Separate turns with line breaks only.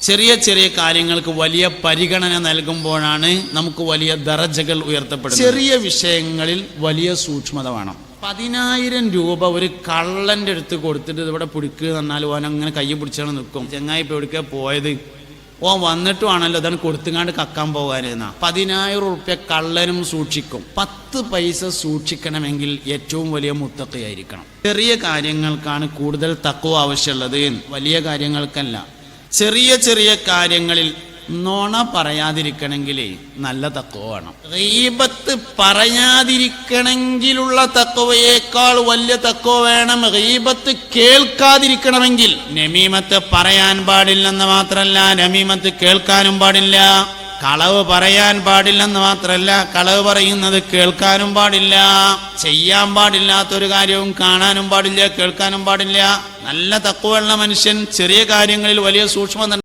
ചെറിയ ചെറിയ കാര്യങ്ങൾക്ക് വലിയ പരിഗണന നൽകുമ്പോഴാണ് നമുക്ക് വലിയ ദറജകൾ ഉയർത്തപ്പെടുന്നത്. ചെറിയ വിഷയങ്ങളിൽ വലിയ സൂക്ഷ്മത വേണം. 10,000 രൂപ ഒരു കള്ളൻ്റെ അടുത്ത് കൊടുത്തിട്ട് ഇവിടെ പിടിക്കുക എന്ന് പറഞ്ഞാൽ ഓൻ അങ്ങനെ കൈ പിടിച്ചാണ് നിൽക്കും. ചങ്ങായി ഇപ്പോൾ എവിടേക്കാ പോയത്, ഓൻ വന്നിട്ടുമാണല്ലോ അതാണ് കൊടുത്തുങ്ങാണ്ട് കക്കാൻ പോകാനെന്നാ. 10,000 റുപ്യ കള്ളനും സൂക്ഷിക്കും. 10 പൈസ സൂക്ഷിക്കണമെങ്കിൽ ഏറ്റവും വലിയ മുത്തഖിയായിരിക്കണം. ചെറിയ കാര്യങ്ങൾക്കാണ് കൂടുതൽ തഖ്വ ആവശ്യമുള്ളത്, വലിയ കാര്യങ്ങൾക്കല്ല. ചെറിയ ചെറിയ കാര്യങ്ങളിൽ നോണ പറയാതിരിക്കണമെങ്കിൽ നല്ല തഖ്വ വേണം. ഗീബത്ത് പറയാതിരിക്കണമെങ്കിലുള്ള തഖ്വയേക്കാൾ വലിയ തഖ്വ വേണം ഗീബത്ത് കേൾക്കാതിരിക്കണമെങ്കിൽ. നമീമത്ത് പറയാൻ പാടില്ലെന്ന് മാത്രമല്ല, നമീമത്ത് കേൾക്കാനും പാടില്ല. കളവ് പറയാൻ പാടില്ലെന്ന് മാത്രമല്ല, കളവ് പറയുന്നത് കേൾക്കാനും പാടില്ല. ചെയ്യാൻ പാടില്ലാത്തൊരു കാര്യവും കാണാനും പാടില്ല, കേൾക്കാനും പാടില്ല. നല്ല തഖ്വയുള്ള മനുഷ്യൻ ചെറിയ കാര്യങ്ങളിൽ വലിയ സൂക്ഷ്മത